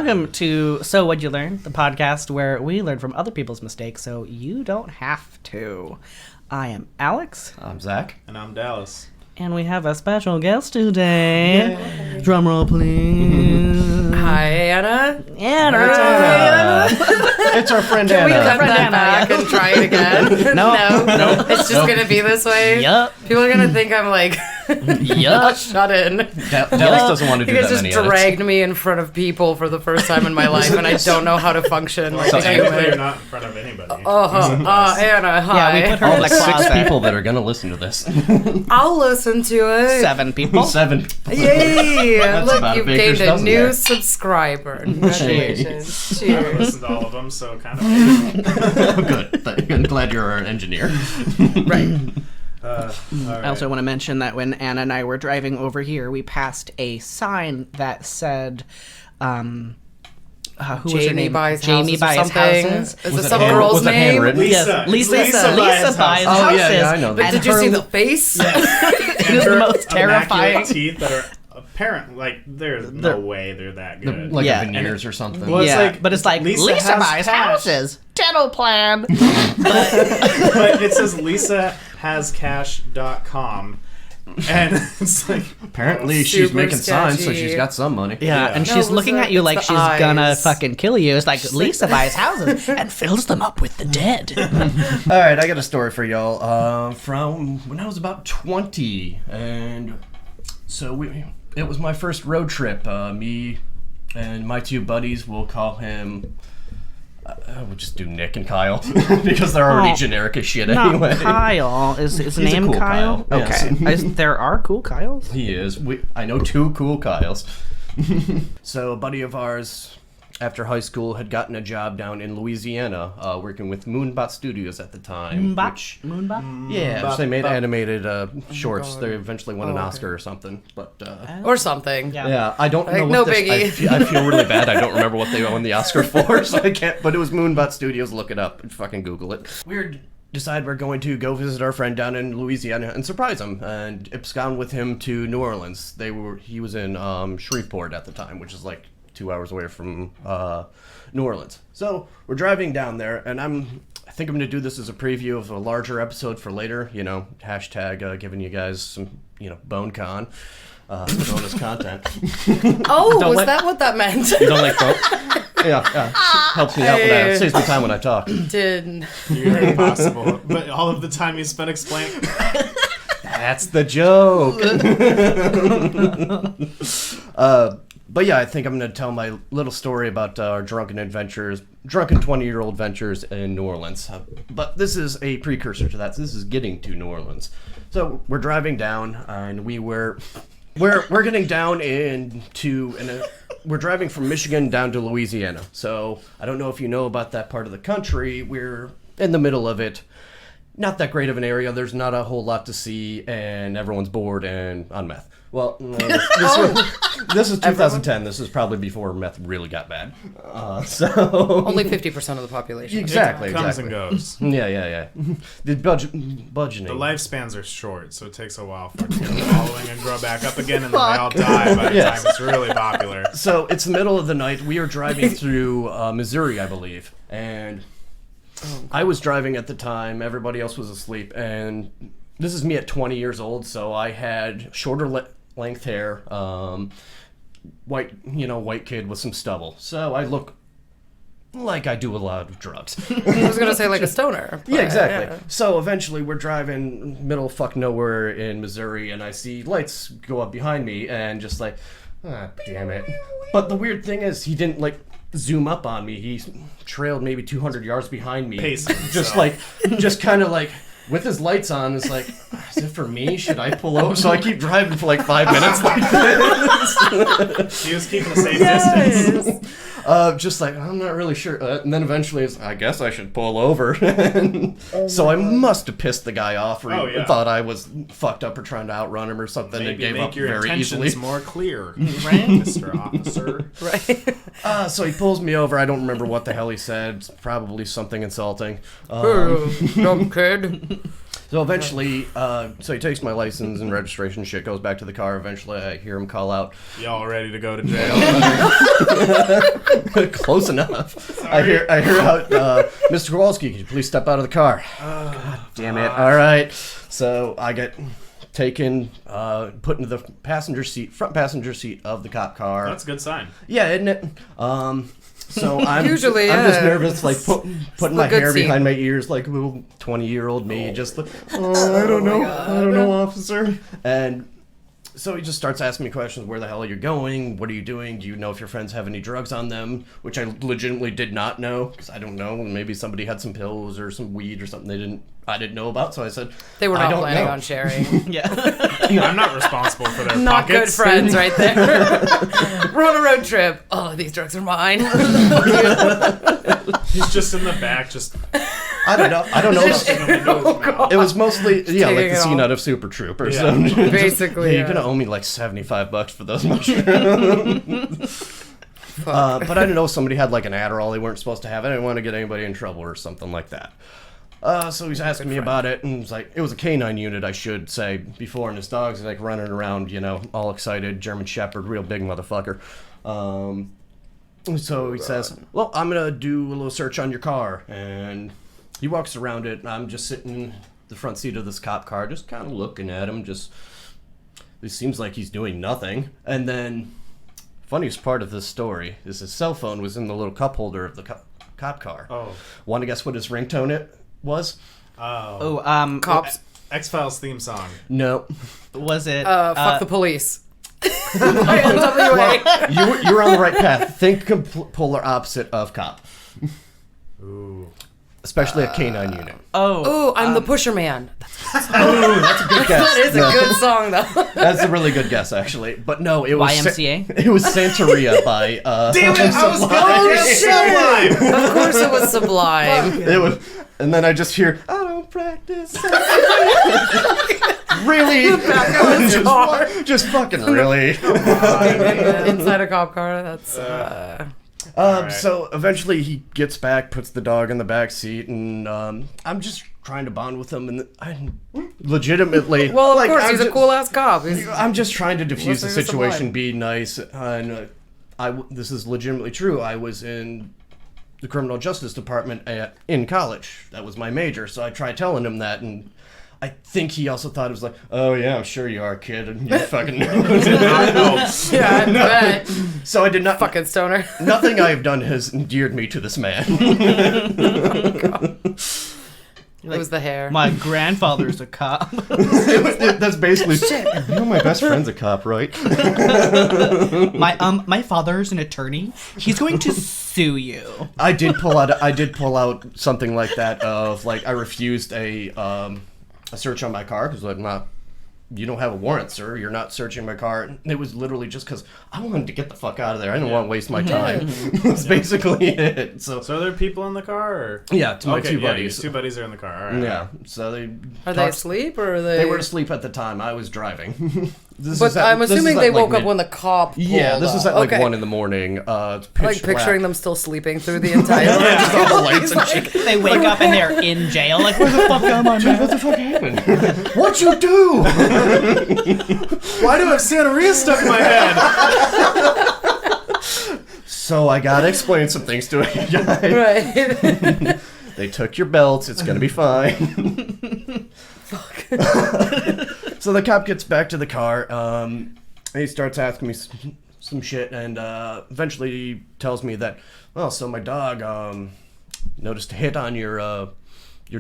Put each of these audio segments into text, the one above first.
welcome to So What'd You Learn, the podcast where we learn from other people's mistakes so you don't have to. I am Alex. I'm Zach. And I'm Dallas. And we have a special guest today. Drum roll, please. Hi, Anna. Anna. It's our friend Can Anna. we cut Friend that Anna, back yeah. and try it again? No. It's just going to be this way? Yup. People are going to think I'm like, Yup. shut in. Dallas doesn't want to do You guys that just many edits. dragged me in front of people for the first time in my life, and I don't know how to function like So a technically you're human. not in front of anybody. Anna, hi. Yeah, we put her All in the the 6 closet. people that are going to listen to this. I'll listen to it. 7 people. 7. Yay! That's Look, about a you've baker's gained a dozen new there. subscriber. Congratulations. I Cheers. listened to all of them, so kind of. Good. I'm glad you're an engineer. Right. All right. I also want to mention that when Anna and I were driving over here, we passed a sign that said, who was her Jamie name? buys Jamie houses or buys something. houses. Is Was it it some hand- girl's was it name? handwritten? Yes, Lisa buys houses. houses. Oh, yeah, I know that. But And did you her- see the face? It was the most terrifying. Immaculate teeth that are apparent. Like, there's no way they're that good. Like Yeah. a veneers or something. Well, it's Yeah, like, but it's like Lisa has buys cash. houses. Dental plan. But it says lisahascash.com. And it's like, Apparently she's Super making signs, so sketchy. she's got some money. Yeah, and No, she's it was looking the- at you it's like the she's gonna eyes. fucking kill you. It's like Lisa buys houses and fills them up with the dead. All right, I got a story for y'all from when I was about 20, and so it was my first road trip. Me and my 2 buddies, we'll call him. We'll just do Nick and Kyle because they're already Oh, generic as shit Not anyway. Kyle. Is his He's a name cool Kyle? Kyle, yes. Okay. There are cool Kyles? He is. I know 2 cool Kyles. So a buddy of ours, after high school, had gotten a job down in Louisiana, working with Moonbot Studios at the time. which- Moonbot? Yeah, which they made animated shorts. God. They eventually won an okay. Oscar or something. But Or something. Yeah. yeah, I don't Like, know. no What this, biggie. I feel really bad. I don't remember what they won the Oscar for, so I can't. But it was Moonbot Studios. Look it up. Fucking Google it. Decide we're going to go visit our friend down in Louisiana and surprise him and abscond with him to New Orleans. He was in Shreveport at the time, which is like 2 hours away from New Orleans. So we're driving down there, and I think I'm gonna do this as a preview of a larger episode for later. Hashtag giving you guys some BoneCon bonus content. Oh, Don't was let- that what that meant? You don't like bone? Yeah. Helps me out when I saves me time when I talk. Did you're impossible. But all of the time you spent explaining. That's the joke. But yeah, I think I'm going to tell my little story about our drunken 20-year-old ventures in New Orleans. But this is a precursor to that. So this is getting to New Orleans. So we're driving down, and we're getting down we're driving from Michigan down to Louisiana. So I don't know if you know about that part of the country. We're in the middle of it. Not that great of an area. There's not a whole lot to see, and everyone's bored and on meth. Well, this is 2010. This is probably before meth really got bad. only 50% of the population. Exactly. Comes and goes. Yeah. The budgeting. The lifespans are short, so it takes a while for it to get following and grow back up again, and then they all die by the Yes. time it's really popular. So it's the middle of the night. We are driving through Missouri, I believe, and I was driving at the time. Everybody else was asleep, and this is me at 20 years old. So I had shorter length hair, white kid with some stubble. So I look like I do a lot of drugs. I was going to say like a stoner. Yeah, but, exactly. yeah. So eventually we're driving middle of fuck nowhere in Missouri, and I see lights go up behind me, and just like, ah, damn it. But the weird thing is, he didn't like zoom up on me. He trailed maybe 200 yards behind me. Pacing Just himself. just kind of like, with his lights on, it's like, is it for me? Should I pull over? So I keep driving for like 5 minutes like this. He was keeping a safe distance. Just like, I'm not really sure. And then eventually, it's, I guess I should pull over. So I must have pissed the guy off, or Oh, he yeah. thought I was fucked up or trying to outrun him or something, and Maybe gave make up your very intentions easily. more clear, Right? Mr. Officer. Right. So he pulls me over. I don't remember what the hell he said. It's probably something insulting. Dumb kid. So eventually, so he takes my license and registration shit, goes back to the car. Eventually, I hear him call out, Y'all ready to go to jail? close enough. I hear out, Mr. Kowalski, could you please step out of the car? God damn it. All right. So I get taken, put into the front passenger seat of the cop car. That's a good sign. Yeah, isn't it? So I'm Usually, I'm just yeah. nervous, like putting my good hair scene. behind my ears, like a little 20-year-old me. Just like, I don't know, officer. And so he just starts asking me questions. Where the hell are you going? What are you doing? Do you know if your friends have any drugs on them? Which I legitimately did not know, because I don't know. Maybe somebody had some pills or some weed or something I didn't know about. So I said, They were I not don't planning know. on sharing. Yeah. I'm not responsible for their Not good pockets. friends right there. We're on a road trip. Oh, these drugs are mine. He's just in the back, just I don't know. I don't know. pushing them into his mouth. It was mostly, like taking the it scene all. out of Super Troopers. Yeah. Basically, You're yeah. gonna owe me like $75 for those mushrooms. But I didn't know somebody had like an Adderall they weren't supposed to have. I didn't want to get anybody in trouble or something like that. So he's asking me about it, and it's like, it was a canine unit, I should say, before, and his dog's like running around, all excited, German Shepherd, real big motherfucker. So he says, well, I'm gonna do a little search on your car, and he walks around it, and I'm just sitting in the front seat of this cop car, just kind of looking at him, it seems like he's doing nothing. And then, funniest part of this story is his cell phone was in the little cup holder of the cop car. Oh. Want to guess what his ringtone it was? Oh. Oh, Cops. X-Files theme song. No. was it? Fuck the police. NWA. You were on the right path. Think polar opposite of cop. Ooh. Especially a canine unit. Oh, Ooh, I'm the pusher man. That's a good guess. That is a good song, though. That's a really good guess, actually. But no, it was YMCA? It was Santeria by Damn it! I was Sublime. going to Sublime. Of course it was Sublime. It was, and then I just hear, I don't practice. Really? Just fucking really. Inside a cop car, that's... Alright. So eventually he gets back, puts the dog in the back seat, and I'm just trying to bond with him, and I legitimately. Well, of like, course, I'm he's a just- cool-ass cop. He's, I'm just trying to diffuse the Listening to situation, Sublime. be nice, and this is legitimately true. I was in the criminal justice department in college. That was my major, so I tried telling him that, and I think he also thought it was like, oh yeah, I'm sure you are, kid, and you fucking know. yeah, I bet. So I did not. Fucking stoner. Nothing I have done has endeared me to this man. It was the hair. my grandfather's a cop. That's basically. You know, my best friend's a cop, right? my father's an attorney. He's going to sue you. I did pull out something like that. Of like, I refused a search on my car because I'm not. You don't have a warrant, sir. You're not searching my car. And it was literally just because I wanted to get the fuck out of there. I didn't want to waste my time. That's basically it. So So are there people in the car? Or? yeah, to my Okay, two yeah, buddies. your two buddies are in the car. All right. Yeah, so they Are they asleep or are they? They were asleep at the time. I was driving. But I'm assuming they woke up when the cop pulled Yeah, this is at up. like Okay. 1 a.m. It's pitch Like picturing black. them still sleeping through the entire Yeah, just all the night. lights and shit. They wake up and they're in jail. Like, where the fuck am I, man? What the fuck happened? What'd you do? Why do I have Santeria stuck in my head? So I gotta explain some things to a guy. Right. They took your belts. It's gonna be fine. So the cop gets back to the car. And he starts asking me some shit, and eventually he tells me that, well, so my dog noticed a hit on your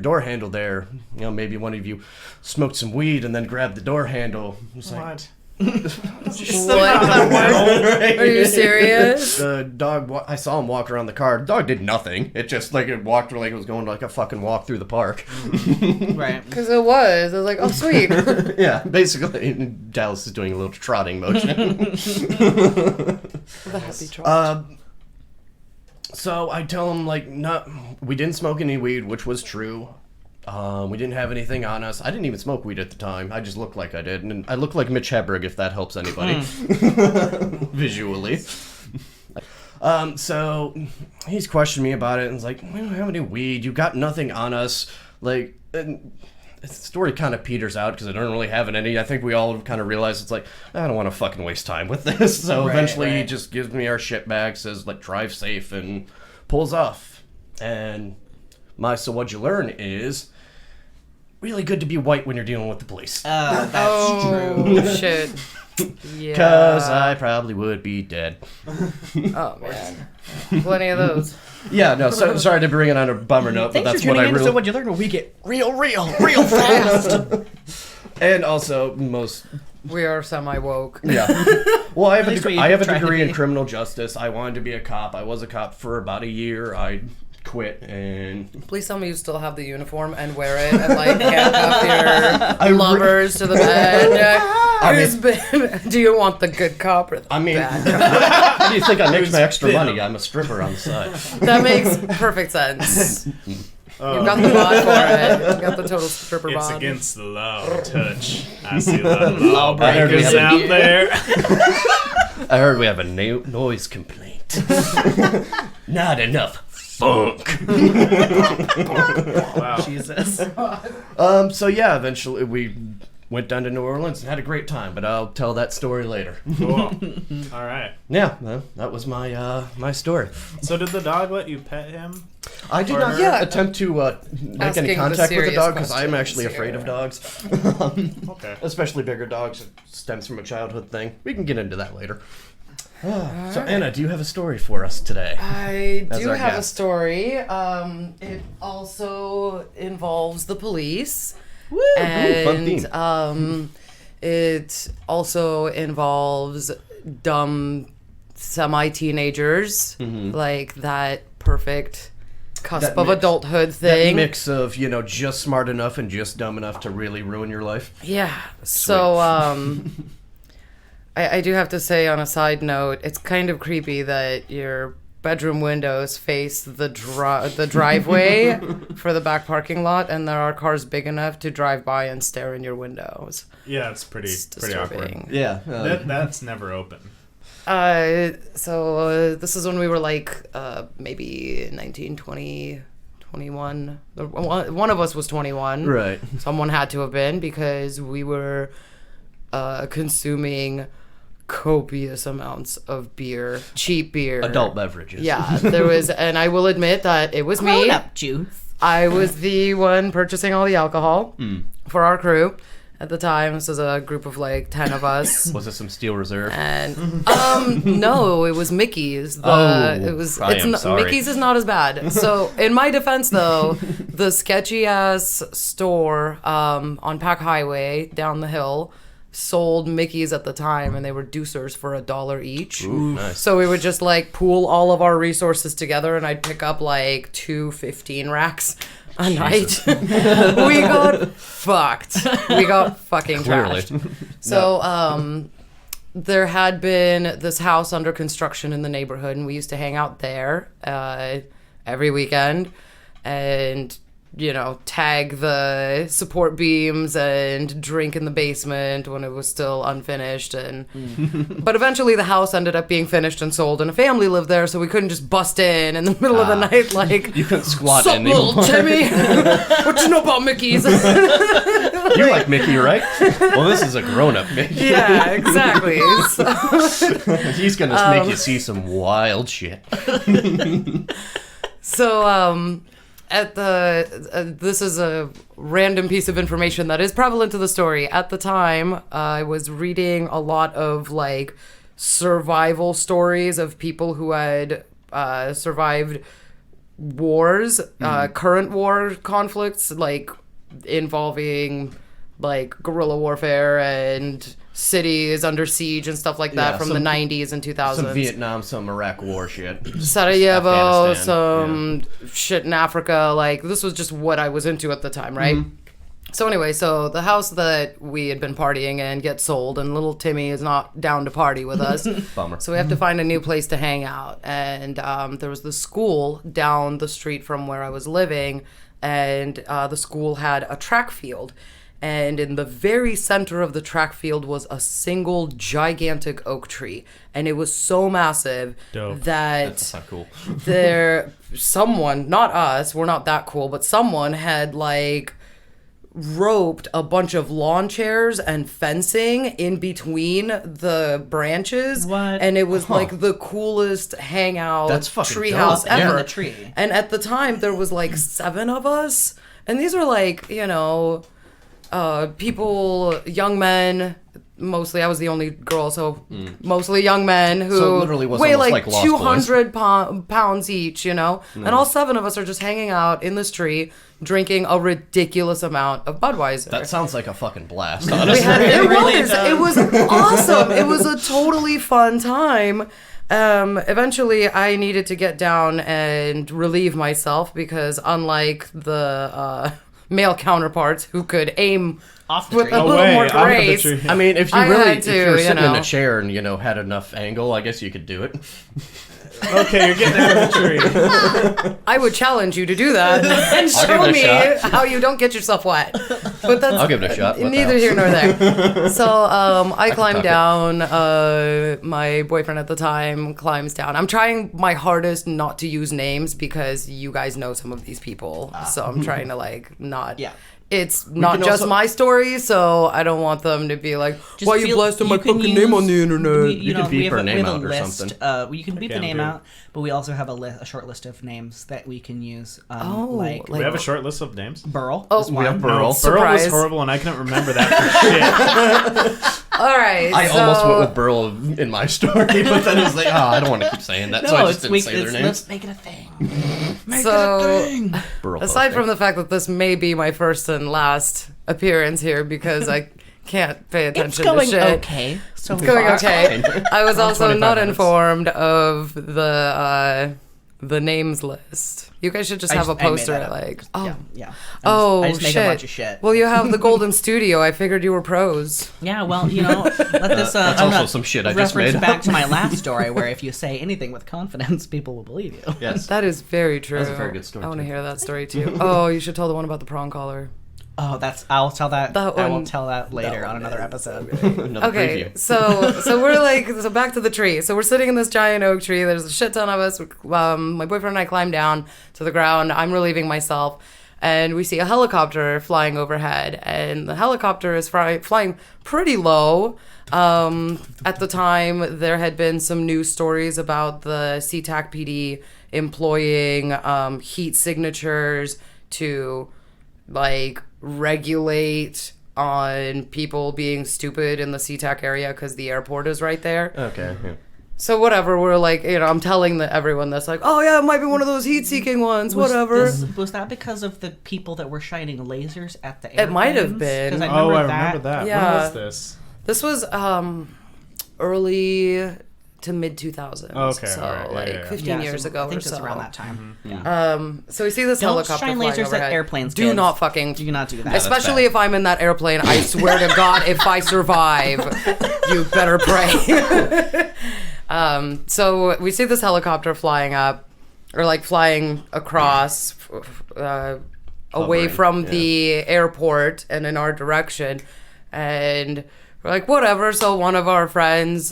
door handle there. You know, maybe one of you smoked some weed and then grabbed the door handle. It's like, What? What? Are you serious? the dog, I saw him walk around the car. The dog did nothing. It just, like, it walked like it was going like a fucking walk through the park. Right. Because it was. I was like, oh, sweet. Yeah, basically. Dallas is doing a little trotting motion. The happy trot. So I tell him, like, we didn't smoke any weed, which was true. We didn't have anything on us. I didn't even smoke weed at the time. I just looked like I did. And I looked like Mitch Hedberg, if that helps anybody. Visually. So he's questioning me about it and he's like, we don't have any weed. You got nothing on us. Like, and the story kind of peters out because I don't really have any. I think we all kind of realize it's like, I don't want to fucking waste time with this. So eventually he just gives me our shit bag, says, like, drive safe, and pulls off. And so what'd you learn is really good to be white when you're dealing with the police. That's true. Shit. Yeah. Because I probably would be dead. Oh man, plenty of those. Yeah, no, sorry to bring it on a bummer note, but that's what I really... So what you learn when we get real fast. And also, We are semi woke. Yeah. Well, I have least we I have a try to degree in be. criminal justice. I wanted to be a cop. I was a cop for about a year. I quit, and Please tell me you still have the uniform and wear it and like handcuff your lovers to the bed. Do you want the good cop or the bad cop? how do you think I make my extra money? I'm a stripper on the side. That makes perfect sense. You've got the bod for it. You got the total stripper It's bod. against the law to touch. I see the lawbreakers Lawbreakers out there. I heard we have a noise complaint. Not enough funk. Wow. Jesus. So yeah, eventually we went down to New Orleans and had a great time, but I'll tell that story later. Cool. All right. Yeah, well, that was my story. So did the dog let you pet him? I did Or not her? attempt to make Asking any the contact with the serious dog because I'm questions actually afraid here. of dogs. Okay. Especially bigger dogs. It stems from a childhood thing. We can get into that later. So Anna, do you have a story for us today? I As do our have a guest. story. It also involves the police. Woo, fun theme. And it also involves dumb semi-teenagers, like that perfect cusp That of mix. adulthood That thing. mix of, just smart enough and just dumb enough to really ruin your life. Yeah. So, I do have to say on a side note, it's kind of creepy that your bedroom windows face the driveway for the back parking lot, and there are cars big enough to drive by and stare in your windows. Yeah, it's pretty awkward. Disturbing. Yeah. That's never open. So this is when we were like maybe 19, 20, 21. One of us was 21. Right. Someone had to have been because we were consuming copious amounts of beer, cheap beer. Adult beverages. Yeah, there was, and I will admit that it was me. Grown-up juice. I was the one purchasing all the alcohol for our crew. At the time, this was a group of like 10 of us. Was it some Steel Reserve? And no, it was Mickey's. I It's am not, sorry. Mickey's is not as bad. So in my defense, though, the sketchy ass store on Pack Highway down the hill sold Mickey's at the time, and they were deucers for $1 each. Ooh, nice. So we would just like pool all of our resources together, and I'd pick up like 2 15 racks a night. We got fucked. We got fucking Clearly. trashed. So there had been this house under construction in the neighborhood, and we used to hang out there every weekend and tag the support beams and drink in the basement when it was still unfinished. And but eventually the house ended up being finished and sold, and a family lived there, so we couldn't just bust in the middle of the night like, You couldn't squat "Sup, in little anymore. Timmy? What you know about Mickey's?" You like Mickey, right? Well, this is a grown-up Mickey. Yeah, exactly. He's gonna make you see some wild shit. So, this is a random piece of information that is prevalent to the story. At the time, I was reading a lot of like survival stories of people who had survived wars, current war conflicts, like involving like guerrilla warfare and cities under siege and stuff like that Yeah, from some- the 90s and 2000s. Some Vietnam, some Iraq War shit. Sarajevo, Afghanistan, some shit in Africa. Like, this was just what I was into at the time, right? So anyway, so the house that we had been partying in gets sold, and little Timmy is not down to party with us. Bummer. So we have to find a new place to hang out. And there was the school down the street from where I was living, and the school had a track field. And in the very center of the track field was a single gigantic oak tree. And it was so massive Dope. that That's not cool. someone, not us, we're not that cool, but someone had like roped a bunch of lawn chairs and fencing in between the branches. What? And it was like the coolest hangout That's fucking treehouse dope. ever. Yeah. In the tree. And at the time, there was like 7 of us. And these were like, people, young men. Mostly, I was the only girl, so mostly young men who So it literally was weigh almost like like Lost 200 pounds each, And all 7 of us are just hanging out in this tree, drinking a ridiculous amount of Budweiser. That sounds like a fucking blast, We honestly. had, it really was. does. It was awesome. It was a totally fun time. Eventually, I needed to get down and relieve myself because, unlike the male counterparts who could aim Off the with tree. a little Away, more out of the grace, tree. I mean, if you I really, had if to, you were you sitting in know. a chair and, had enough angle, I guess you could do it. Okay, you're getting out of the tree. I would challenge you to do that and I'll show give me it a shot. how you don't get yourself wet. But that's I'll give it a shot. What the neither hell? here nor there. So I climbed tuck it. down. My boyfriend at the time climbs down. I'm trying my hardest not to use names because you guys know some of these people. So I'm trying to not. Yeah. It's not can just also- my story, so I don't want them to be like, Just why you feel- blasting my can fucking name on the use- internet? You could beep her name out or list, something. you can beep the can name do. out, but we also have a short list of names that we can use. like- We have a short list of names. Burl. Oh, is We have one. Burl. Burl Surprise. was horrible, and I couldn't remember that for shit. All right. I so, almost went with Burl in my story, but then it was like, I don't want to keep saying that, so I just didn't say their names. Let's make it a thing. So, Burl aside posting. from the fact that this may be my first and last appearance here because I can't pay It's attention going to shit. okay. So Going far. okay. I was also 25 not minutes. informed of the names list. You guys should just I have just- a I made poster that up. like, oh, Yeah. oh, I just make shit. a bunch of shit. Well, you have the Golden Studio. I figured you were pros. Yeah, well, let this. That's I'm also gonna some shit I just reference made back up. to my last story, where if you say anything with confidence, people will believe you. Yes. That is very true. That's a very good story, I want to too. hear that story too. Oh, you should tell the one about the prong collar. Oh, I'll tell that. That I will one- tell that later that on one another is episode. Another Okay, preview. so we're back to the tree. So we're sitting in this giant oak tree. There's a shit ton of us. My boyfriend and I climb down to the ground. I'm relieving myself, and we see a helicopter flying overhead. And the helicopter is flying pretty low. At the time, there had been some news stories about the SeaTac PD employing heat signatures to regulate on people being stupid in the SeaTac area because the airport is right there. Okay. Yeah. So whatever, we're I'm telling everyone this oh yeah, it might be one of those heat-seeking ones, whatever. Was that because of the people that were shining lasers at the airplanes? It might have been. 'Cause Oh, I remember that. Yeah. When was this? This was early to mid 2000s. Okay, so alright, yeah, yeah. 15 Yeah, years so ago I think or it's so. around that time. Mm-hmm. Yeah. So we see this Don't helicopter shine flying lasers at overhead. airplanes, Do kids. not fucking. Do not do that. Especially bad. if I'm in that airplane, I swear to God, if I survive, you better pray. So we see this helicopter flying up, or flying across, away Hovering, from yeah. the airport and in our direction, and we're like, whatever. So one of our friends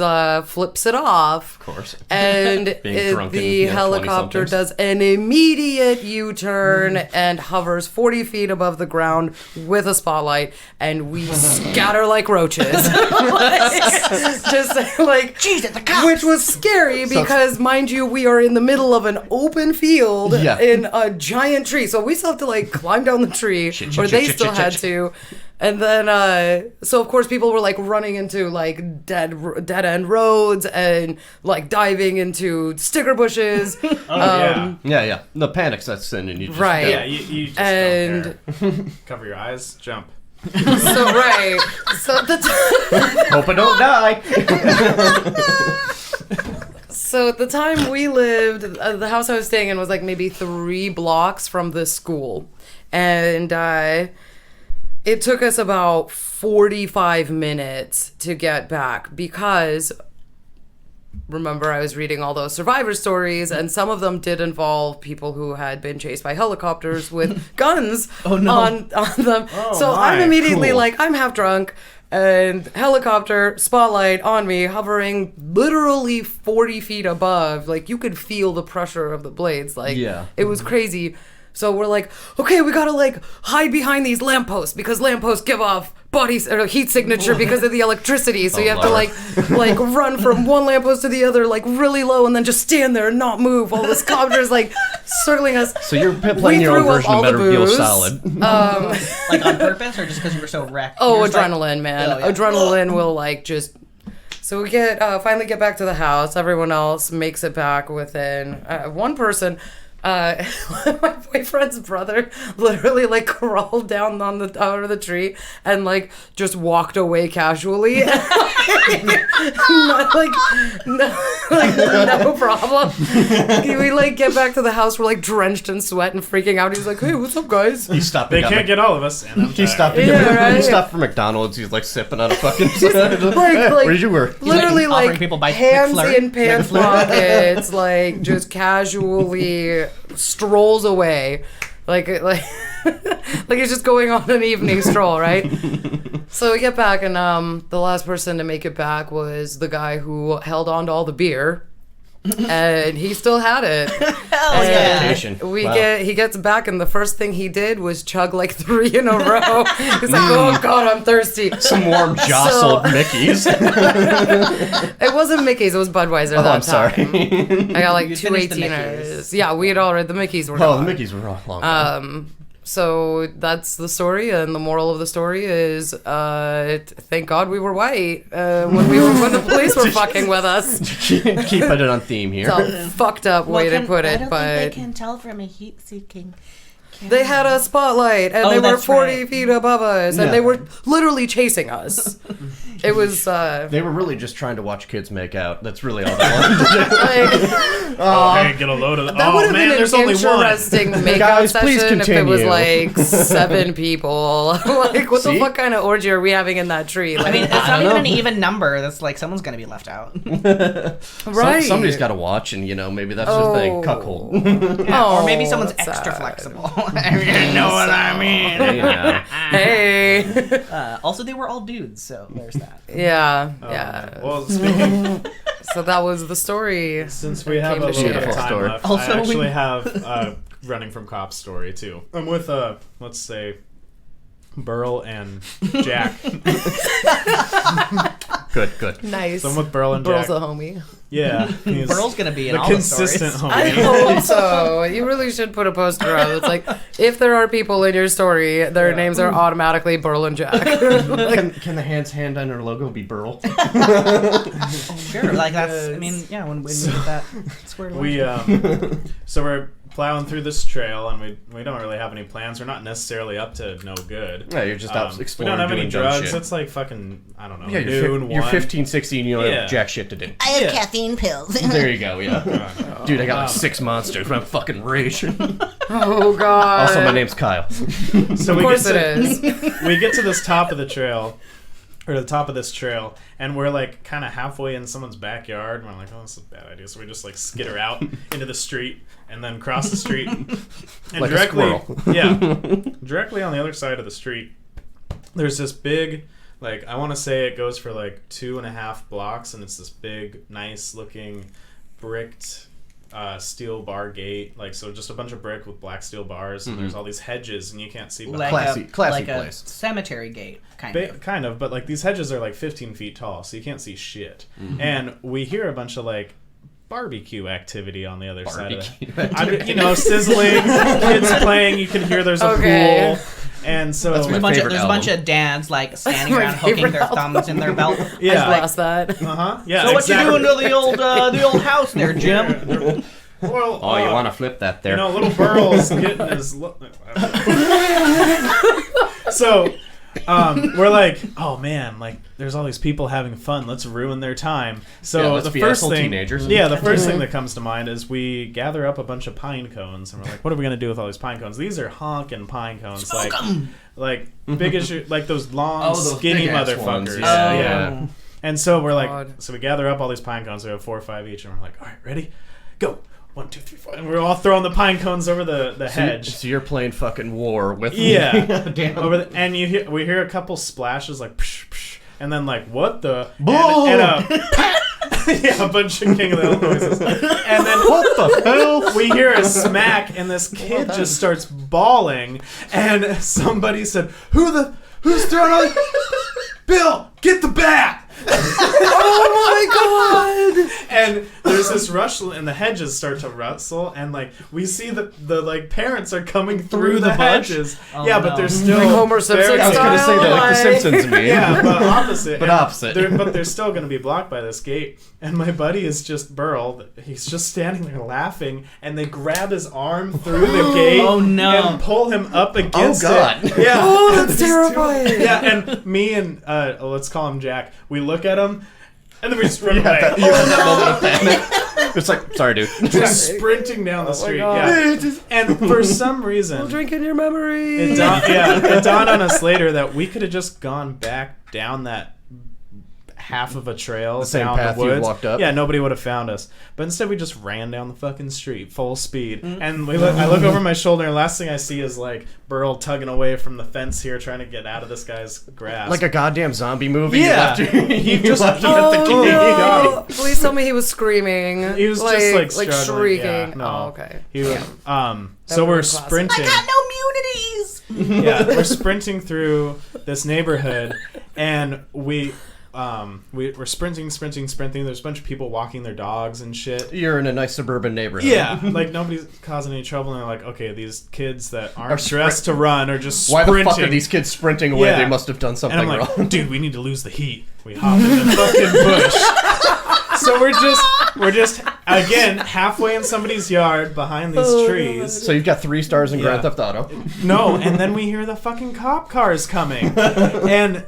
flips it off. Of course. And Being drunk the and, helicopter 20-somethings. does an immediate U-turn and hovers 40 feet above the ground with a spotlight, and we scatter like roaches. Jeez, it's a cop! Which was scary because, mind you, we are in the middle of an open field Yeah. in a giant tree. So we still have to climb down the tree, Shit, or shit, they shit, still shit, had shit. to. And then, so of course, people were running into dead end roads and diving into sticker bushes. Oh, Yeah. The panic sets in, and you just Right. yeah. You just And- don't care. Cover your eyes, jump. So right, so hope I don't die. So at the time we lived, the house I was staying in was maybe 3 blocks from the school, and it took us about 45 minutes to get back because. Remember, I was reading all those survivor stories, and some of them did involve people who had been chased by helicopters with guns on them. Oh, so my. I'm immediately Cool. I'm half drunk, and helicopter spotlight on me, hovering literally 40 feet above. You could feel the pressure of the blades. Yeah. It was crazy. So we're like, okay, we gotta like hide behind these lampposts because lampposts give off bodies or heat signature because of the electricity. So you have to like run from one lamppost to the other like really low and then just stand there and not move while this copter's like circling us. So you're playing your own threw up version all of the Metal Gear booze. Solid. Like on purpose, or just because you were so wrecked? Oh, You're just like- adrenaline, man. Oh, yeah. Adrenaline will like just. So we get finally get back to the house. Everyone else makes it back within one person. My boyfriend's brother literally like crawled down on the out of the tree and like just walked away casually. Not, no problem. We like get back to the house. We're like drenched in sweat and freaking out. He's like, "Hey, what's up, guys?" He stopped. They and got can't get all of us. And I'm He tired. stopped. Yeah, right. He stopped for McDonald's. He's like sipping on a fucking. like- Where did you work? Literally offering like people by hands McFlurry. in pants pockets, like just casually strolls away, like like he's just going on an evening stroll, right? So we get back, and the last person to make it back was the guy who held on to all the beer. And he still had it. Hell And yeah. Dedication. Wow. He gets back, and the first thing he did was chug like 3 in a row. He's like, "Oh God, I'm thirsty." Some warm jostled Mickeys. It wasn't Mickey's, it was Budweiser Oh, that I'm sorry. time. I got like You two finished the 18ers. Yeah, we had already, the Mickeys were Oh, the gone. Mickeys were all long. So that's the story, and the moral of the story is, thank God we were white when the police were fucking with us. Keep it on theme It's here. a fucked up way to put it, but can tell from a heat-seeking. they had a spotlight, and Oh, they were that's 40 right. feet above us, and Yeah. they were literally chasing us. It was They were really just trying to watch kids make out. That's really all they wanted to do. like, Oh, hey, get a load of the. that Oh would have man, been there's an only one. interesting makeout Guys, please session if it was continue. like 7 people. Like, what the See? fuck kind of orgy are we having in that tree? Like, I mean, it's I not don't even an know. even number. That's like someone's gonna be left out. right? Somebody's got to watch, and maybe that's their thing. Cuckold. Yeah, or maybe someone's that's extra sad. flexible. You know what I mean? Yeah. Hey. Also, they were all dudes, so there's that. Yeah, Oh, yeah. Well, speaking, So that was the story. since we have Came a to little bit Beautiful of time story. left, Also, I we- actually have running from cops story too. I'm with let's say, Burl and Jack. Good. Nice. So I'm with Burl and Burl's Jack. a homie. Yeah, he's Burl's gonna be in the all consistent the stories. I homie. hope so. You really should put a poster up. It's like, if there are people in your story, their names are automatically Burl and Jack. Can the hand on our logo be Burl? Sure, like that's. I mean, yeah. When we get that squared away. We so we're plowing through this trail, and we don't really have any plans. We're not necessarily up to no good. Yeah, you're just out We exploring, don't have any doing dumb drugs. shit. It's like fucking, I don't know, Yeah, noon, you're 1. 15, 16, you don't Yeah. have jack shit to do. I have Yeah. caffeine pills. There you go, yeah. Dude, I got like Um, 6 monsters. I'm fucking raging. Oh, God. Also, my name's Kyle. So Of we course get it to, is. we get to this top of the trail, or the top of this trail, and we're like kind of halfway in someone's backyard, and we're like, oh, this is a bad idea. So we just like skitter out into the street and then cross the street, and Like a directly, squirrel. yeah, directly on the other side of the street, there's this big, like, I want to say it goes for like 2.5 blocks, and it's this big, nice looking bricked steel bar gate, like, so just a bunch of brick with black steel bars, and there's all these hedges, and you can't see behind. like Classy like a place. cemetery gate, kind of. Kind of, but like these hedges are like 15 feet tall, so you can't see shit. And we hear a bunch of like barbecue activity on the other side of it. Sizzling, kids playing. You can hear there's a Okay. pool, and so There's a bunch favorite of album. dads like standing My around hooking favorite their thumbs in their belt. yeah, Blast that. yeah. So what exactly. you doing to the old house there, Jim? Well, Oh, you want to flip that there? little Burl's getting his. So, we're like, oh man, like there's all these people having fun. Let's ruin their time. So Yeah, let's the be first asshole thing, teenagers. yeah, the first thing that comes to mind is we gather up a bunch of pine cones, and we're like, what are we gonna do with all these pine cones? These are honking pine cones, like big as your, like those long, Oh, those skinny big-ass motherfuckers. ones, Yeah, yeah. yeah. And so we're like, God. so we gather up all these pine cones. We have 4 or 5 each, and we're like, all right, ready, go. 1, 2, 3, 4, and we're all throwing the pine cones over the hedge. So you're playing fucking war with Yeah, Damn. and we hear a couple splashes like, psh, psh, and then like, what the? Boom! And Yeah, a bunch of King of the Hill noises. And then What the hell? we hear a smack, and this kid just starts bawling. And somebody said, "Who's throwing all Bill, get the bat!" Oh my god! And there's this rustle, and the hedges start to rustle, and like we see the like parents are coming through the bush? hedges. Oh, yeah, no. but they're still Like Homer Simpson very- I was gonna say that like the Simpsons meme. Yeah, but opposite. But And opposite. But they're still going to be blocked by this gate. And my buddy is just Burl. He's just standing there laughing, and they grab his arm through the gate. Oh, no. And pull him up against God. it. Yeah. Oh, that's These two- terrifying. Yeah, and me and let's call him Jack. We look at him, and then we just run You away. have that moment of panic. It's like, sorry, dude. Just sprinting down the street. God. Yeah. And for some reason, Drink in your memory. it dawned on us later that we could have just gone back down that half of a trail The same down path the you woods. walked up? Yeah, nobody would have found us. But instead, we just ran down the fucking street full speed. Mm-hmm. And I look over my shoulder, and last thing I see is like Burl tugging away from the fence here, trying to get out of this guy's grasp. Like a goddamn zombie movie. Yeah. You left her, He you just- left her Oh at the gate. no! Please tell me he was screaming. He was just like struggling. shrieking. Yeah, no. Oh, okay. He was, That so would've we're been classic. sprinting. I got no immunities. Yeah, we're sprinting through this neighborhood, and we're sprinting. There's a bunch of people walking their dogs and shit. You're in a nice suburban neighborhood. Yeah, like nobody's causing any trouble, and they're like, okay, these kids that aren't Are dressed to run are just Why sprinting. the fuck are these kids sprinting away? Yeah. They must have done And something I'm like, wrong. dude, we need to lose the heat. We hop in the fucking bush. So we're just again halfway in somebody's yard behind these trees. So you've got 3 stars in Yeah. Grand Theft Auto. No, and then we hear the fucking cop cars coming, and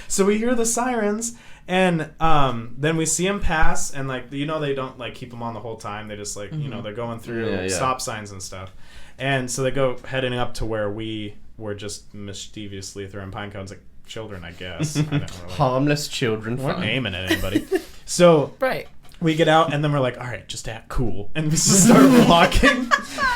so we hear the sirens, and then we see them pass, and like they don't like keep them on the whole time. They just like they're going through Yeah, yeah. stop signs and stuff, and so they go heading up to where we were just mischievously throwing pine cones at children. I guess I don't really. Harmless children. We weren't Fun. aiming at anybody. So Right. we get out, and then we're like, all right, just act cool. And we just start walking.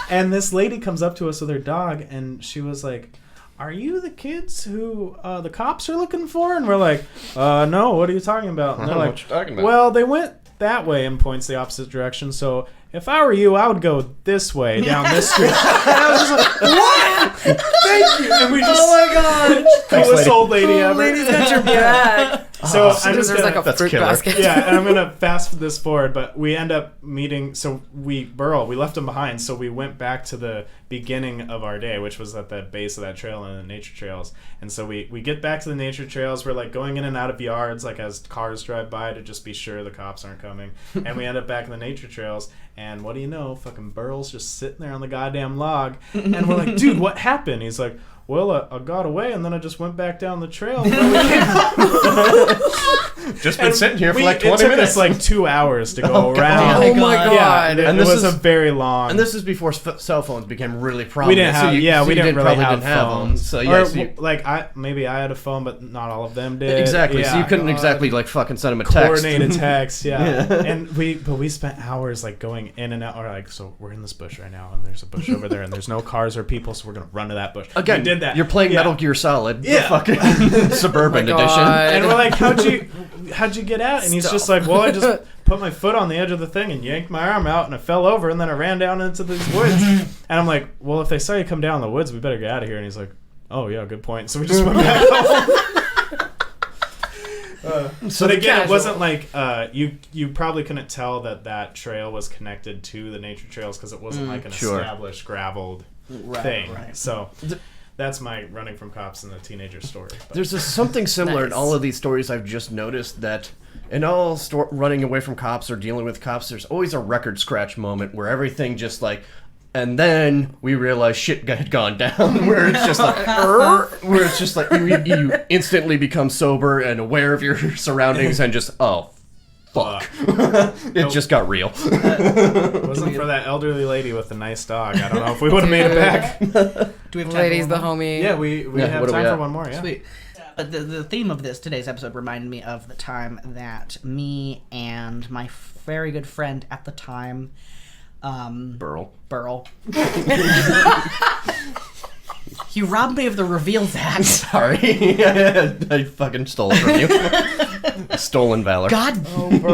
And this lady comes up to us with her dog, and she was like, are you the kids who the cops are looking for? And we're like, no, what are you talking about? And they're What like, you talking about? well, they went that way, and points the opposite direction. So if I were you, I would go this way down this street. And I was just like, what? Thank you. And we just, Oh my god! coolest lady. old lady ever. Lady's got your back. So She I'm just deserves gonna, like a That's fruit killer. basket. yeah, and I'm gonna fast this forward, but we end up meeting. So we left him behind, so we went back to the beginning of our day, which was at the base of that trail in the nature trails. And so we get back to the nature trails. We're like going in and out of yards, like as cars drive by, to just be sure the cops aren't coming. And we end up back in the nature trails. And what do you know? Fucking Burl's just sitting there on the goddamn log, and we're like, dude, what happened? He's like, well, I got away, and then I just went back down the trail. Just been And sitting here for we- like 20 it took minutes. us like 2 hours to go Oh, God. around. Oh my god! Yeah, and And it this was is- a very long. And this is before cell phones became really we prominent. didn't have, so you, we didn't really probably have didn't have phones. them. So yeah, or so you- like maybe I had a phone, but not all of them did. exactly. So Yeah. you couldn't exactly like fucking send them a text. Coordinated text, yeah. Yeah. And we spent hours like going in and out, or like, so we're in this bush right now, and there's a bush over there, and there's no cars or people, so we're gonna run to that bush. Again, we did that. You're playing Yeah. Metal Gear Solid, Yeah. the fucking suburban Oh my edition. God. And we're like, how'd you get out? And he's just like, well, I just put my foot on the edge of the thing and yanked my arm out, and I fell over, and then I ran down into these woods. And I'm like, well, if they saw you come down the woods, we better get out of here. And he's like, oh yeah, good point. So we just went back home. So But the again, it casual. wasn't like you probably couldn't tell that trail was connected to the nature trails because it wasn't like an sure. established graveled thing. So that's my running from cops and the teenager story. But There's something similar in Nice. all of these stories I've just noticed that in all running away from cops or dealing with cops, there's always a record scratch moment where everything just like, and then we realize shit had gone down, where it's just like, where it's just like you instantly become sober and aware of your surroundings and just, oh, fuck. It just got real. it wasn't for that elderly lady with the nice dog. I don't know if we would have made it back. Do we have time Lady's for the one more? homie. Yeah, we Yeah, have what are we time for at? one more. Yeah. Sweet. But the theme of today's episode reminded me of the time that me and my very good friend at the time, Burl. Burl. He robbed me of the reveal that. Sorry. I fucking stole it from you. Stolen valor. God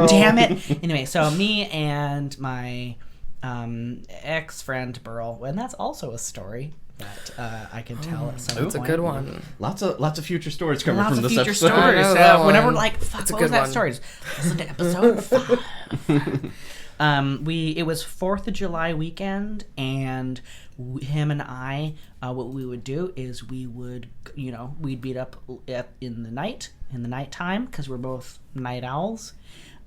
damn it. Anyway, so me and my ex-friend Burl, and that's also a story that I can tell at some point. It's a good one. Lots of future stories coming Lots from of this future episode. stories. I know that Whenever one. we're like, fuck, It's a what was good that one. story? Listen to episode 5. It was 4th of July weekend, and him and I, what we would do is we would, we'd meet up in the nighttime, because we're both night owls.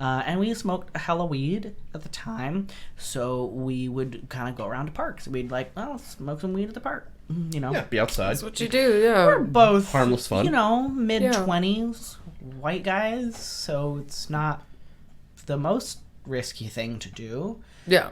And we smoked a hella weed at the time, so we would kind of go around to parks. We'd smoke some weed at the park, Yeah, be outside. That's what you do, yeah. We're both Harmless fun. mid-20s, white guys, so it's not the most risky thing to do. Yeah.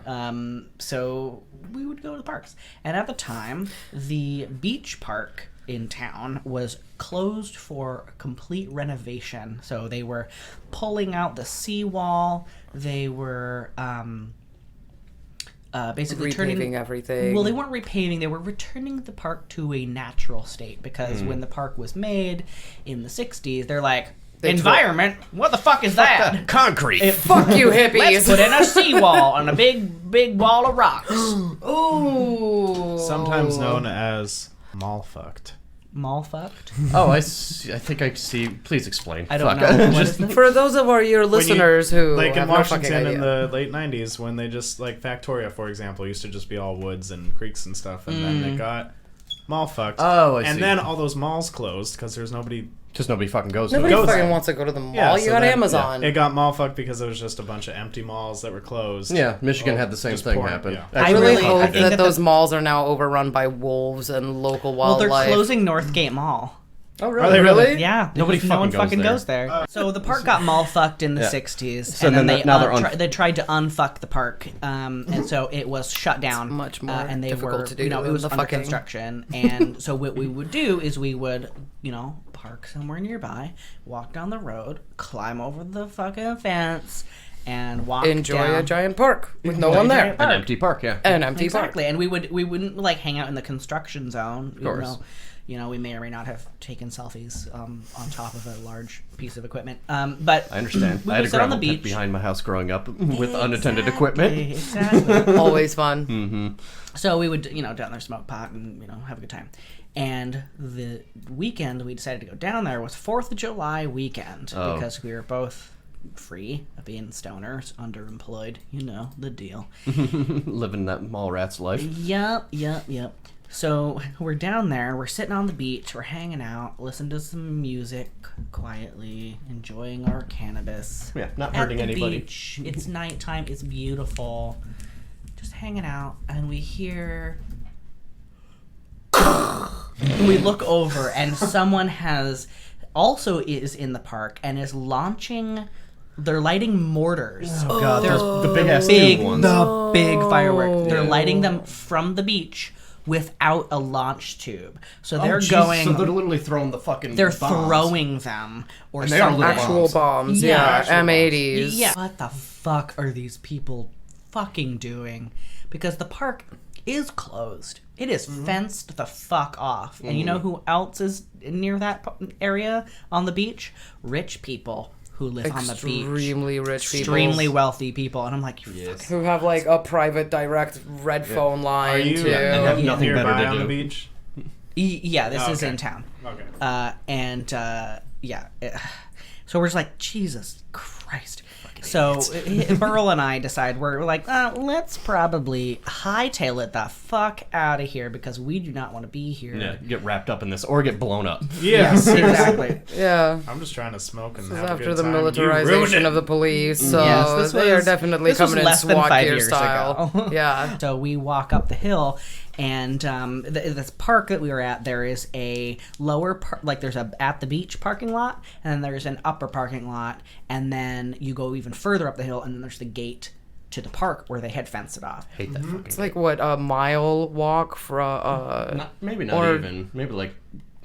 So we would go to the parks. And at the time, the beach park in town was closed for complete renovation. So they were pulling out the seawall. They were basically Repaving everything. Well, they weren't repaving. They were returning the park to a natural state, because when the park was made in the 60s, they're like, environment? What the fuck is that? Concrete. Fuck you, Let's hippies. put in a seawall and a big wall of rocks. Ooh. Sometimes known as mall fucked. Mall fucked? Oh, I think I see. Please explain. I don't Fuck. know. What is that? For those of your listeners who Like in have no fucking Washington idea. in the late 90s, when they just, like Factoria, for example, used to just be all woods and creeks and stuff, and then they got mall fucked. Oh, I see. And then all those malls closed because there's nobody. Because nobody fucking goes Nobody to it. fucking wants to go to the mall. Yeah, you so got then- Amazon. It got mall fucked because there was just a bunch of empty malls that were closed. Yeah, Michigan had the same just thing pouring- happen. yeah. I Actually, really really- I hope think that that those malls are now overrun by wolves and local Well, they're wildlife. closing Northgate Mall. Oh, Are they really? Yeah, Nobody no one fucking fucking goes goes there. So the park got mall fucked in the Yeah. 60s, So and then then they now they're they tried to unfuck the park, and so it was shut down. much more and they difficult were, to do it than was the under fucking- construction, and so what we would do is we would, park somewhere nearby, walk down the road, climb over the fucking fence, and walk Enjoy down. a giant park with no Enjoy one a there. giant park. An empty park, yeah. An empty Exactly, and we wouldn't like hang out in the construction zone. Of course. We may or may not have taken selfies on top of a large piece of equipment. But I understand. We I had would a sit on the gravel pit beach behind my house growing up with unattended equipment. Exactly. park. Always fun. Mm-hmm. So we would, down there smoke pot and have a good time. And the weekend we decided to go down there was 4th of July weekend Oh. because we were both free of being stoners, underemployed. You know the deal. Living that mall rat's life. Yep. So we're down there, we're sitting on the beach, we're hanging out, listening to some music quietly, enjoying our cannabis. Yeah, not At hurting the anybody. beach. It's nighttime, it's beautiful. Just hanging out, and we hear. We look over, and someone is in the park and is launching. They're lighting mortars. Oh, God, those, the big ass Big, tube ones. the big fireworks. They're lighting them from the beach without a launch tube. So they're Oh, jeez, going. So they're literally throwing the fucking. they're bombs. throwing them, or And they are some little Actual bombs. Yeah, Yeah, actual bombs. M80s. Yeah. What the fuck are these people fucking doing? Because the park is closed. It is fenced the fuck off. And you know who else is near that area on the beach? Rich people who live on the beach. Extremely rich people. Extremely wealthy people. And I'm like, you fucking Who have like a private direct red phone line Are you too. and have nothing better nearby to on do. the beach? Yeah, this is Okay. in town. Okay. So we're just like, Jesus Christ. So Burl and I decide we're like, let's probably hightail it the fuck out of here because we do not want to be here. Yeah, get wrapped up in this or get blown up. Yeah. Yes, exactly. Yeah. I'm just trying to smoke and This is have a after good the time. You ruined militarization it. of the police, so Yes, this they are was- definitely this was coming in less than SWAT 5 gear years style. ago. Yeah. So we walk up the hill, and this park that we were at, there is a lower there's a at the beach parking lot, and then there's an upper parking lot, and then you go even further up the hill, and then there's the gate to the park where they had fenced it off. Hate that fucking. It's like what, a mile walk from Maybe not or- even. Maybe like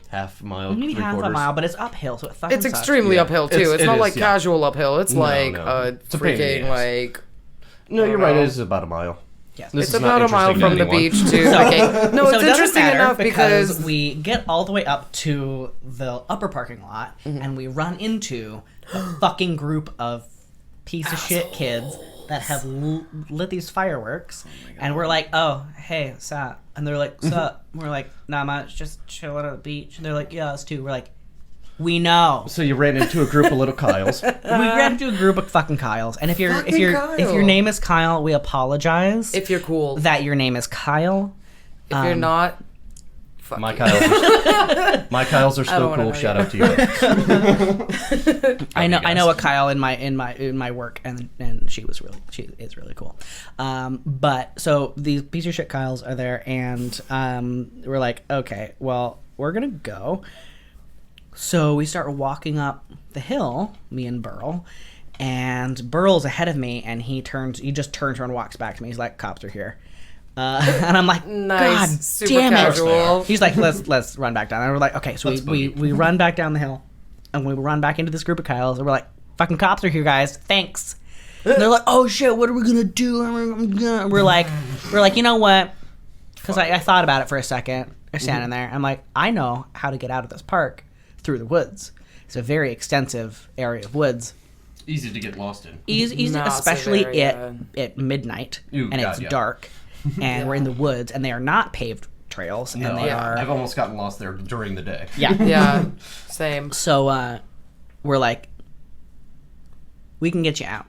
half a mile, Maybe 3/4. half a mile, but it's uphill, so it fucking it's sucks. extremely Yeah. uphill too. It's- It's it not is, like yeah. casual uphill. It's No, like no. a It's a pain in the freaking ass. like No, you're right. know. It is about a mile. Yes. This It's is not about a mile interesting from to the anyone. beach to. Okay. No, So it's it doesn't interesting matter enough because we get all the way up to the upper parking lot and we run into a fucking group of piece of shit kids that have lit these fireworks, and we're like, "Oh, hey, sup?" And they're like, "Sup?" We're like, "Not much, just chilling at the beach." And they're like, "Yeah, us too." We're like, "We know." So you ran into a group of little Kyles. We ran into a group of fucking Kyles, and if your Kyle. name is Kyle, we apologize if you're cool, that your name is Kyle. if you're not, fuck My you. Kyles are don't still wanna cool. know Shout you. out to you. I know guys. a Kyle in my work, and she is really cool. But so these piece of shit Kyles are there, and we're like, okay, well, we're gonna go. So we start walking up the hill, me and Burl, and Burl's ahead of me, and he just turns around and walks back to me. He's like, "Cops are here," and I'm like, Nice, "God super damn it!" casual. He's like, let's run back down. And we're like, okay, so we run back down the hill, and we run back into this group of Kyles, and we're like, fucking cops are here, guys. Thanks. And they're like, oh shit, what are we gonna do? And we're like, you know what? Because I thought about it for a second. I'm standing there. I'm like, I know how to get out of this park through the woods. It's a very extensive area of woods. Easy to get lost in. Easy, Massive especially area. at midnight, Ooh, and God, it's yeah. dark, and we're in the woods, and they are not paved trails, No, and they are. I've almost gotten lost there during the day. Yeah. Yeah, same. So we're like, we can get you out.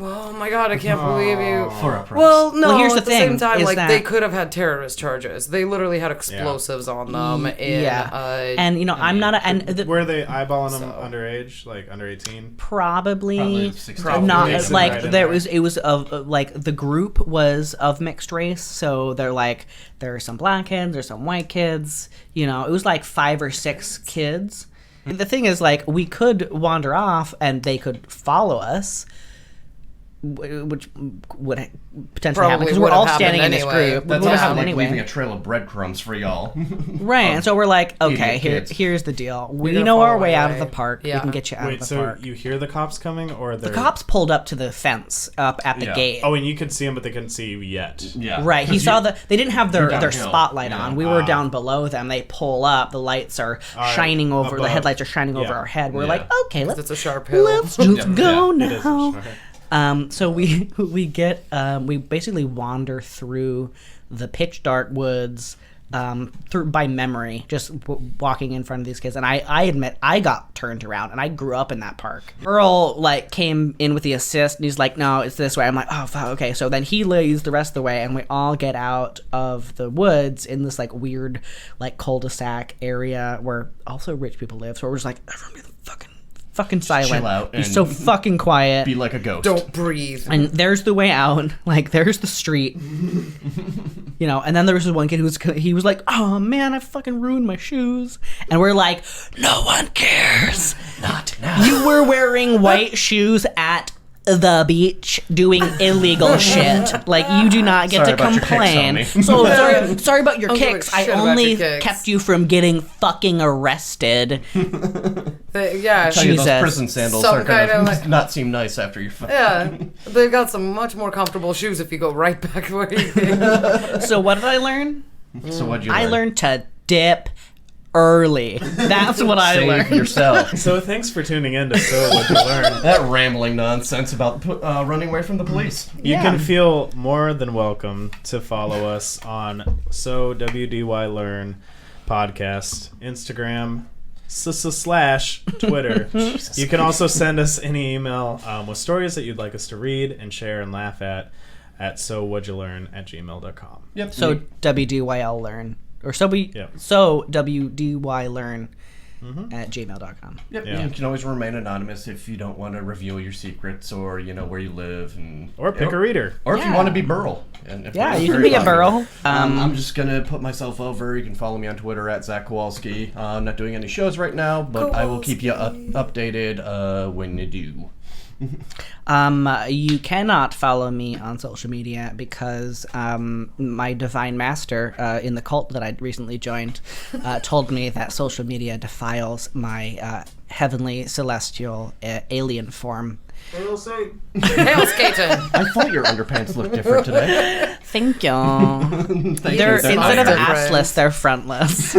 Oh my god, I can't believe you. For a price. Well, no. Well, here's the at the same thing, time, is like that- they could have had terrorist charges. They literally had explosives on them. In, And you know, I'm not a and Were they eyeballing them So- underage, like under 18? probably 16. not Mixing like right in there there. was of like the group was of mixed race, so they're like there are some black kids, there's some white kids, you know, it was like 5 or 6 kids. The thing is, like, we could wander off and they could follow us, which would potentially happen Probably because we're would all have standing in happened this anyway. group. That's Would also happen like anyway. leaving a trail of breadcrumbs for y'all. Right, and so we're like, okay, Idiot kids. here's the deal. We gonna know our follow way out of away. the park. We Yeah. can get you out Wait, of the so park. you hear the cops coming, or The cops pulled up to the fence up at the Yeah. gate. Oh, and you could see them, but they couldn't see you yet. Yeah. Right, he 'Cause saw you- they didn't have their downhill. spotlight Yeah. on. We were down below them. They pull up, the lights are right, shining over, the above. headlights are shining over Yeah. our head. We're Yeah. like, okay, it's a sharp hill. let's just Yeah. go It is. now. Okay. So we get we basically wander through the pitch dark woods through by memory, just walking in front of these kids. And I admit I got turned around, and I grew up in that park. Earl like came in with the assist, and he's like, "No, it's this way." I'm like, "Oh, fuck, okay." So then he leads the rest of the way, and we all get out of the woods in this like weird like cul-de-sac area where also rich people live. So we're just like, everyone be fucking silent, chill out be and so fucking quiet. Be like a ghost. Don't breathe. And there's the way out, like there's the street, you know. And then there was this one kid he was like, "Oh man, I fucking ruined my shoes," and we're like, "No one cares. Not now. You were wearing white shoes at the beach doing illegal shit. Like you do not get Sorry to about your kicks, complain. homie. So sorry about your Don't give a kicks. I shit about only your kicks. kept you from getting fucking arrested." Yeah, Tell you, those Jesus. prison sandals Some are gonna kind of, like- not seem nice after you. yeah. They've got some much more comfortable shoes if you go right back where you came. So what did I learn? So what'd you I learn? learned to dip early. That's what I Save learned. yourself. So thanks for tuning in to So What You Learn. That rambling nonsense about running away from the police. You Yeah. can feel more than welcome to follow us on So WDY Learn podcast, Instagram, / Twitter. You can also send us any email with stories that you'd like us to read and share and laugh at sowhatdyoulearn@gmail.com. Yep. So WDYL learn or Yep. so WDY learn at gmail.com. Yep. Yeah. You can always remain anonymous if you don't want to reveal your secrets or where you live and Or pick a reader. Or if you Yeah. want to be Burl. And if Yeah, Burl's you can very be a popular. Burl. I'm just gonna put myself over. You can follow me on Twitter at Zach Kowalski. I'm not doing any shows right now, but I will keep you updated when you do. You cannot follow me on social media because my divine master in the cult that I recently joined told me that social media defiles my heavenly celestial alien form, Hail Satan. Hail skating. I thought your underpants looked different today. Thank you. Thank They're you. instead of different. assless, they're frontless.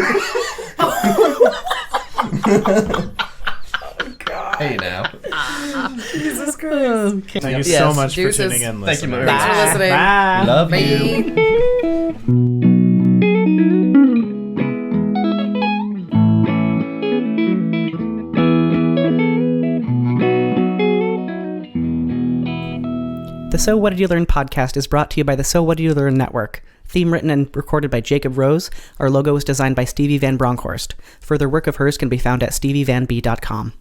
Hey now. Jesus Christ. Okay. Thank you so Yes. much Deuces. for tuning in. Thank you, listeners. Mary. Thanks for listening. Bye. Love you. Bye. The So What Did You Learn podcast is brought to you by the So What Did You Learn Network. Theme written and recorded by Jacob Rose. Our logo was designed by Stevie Van Bronckhorst. Further work of hers can be found at stevievanb.com.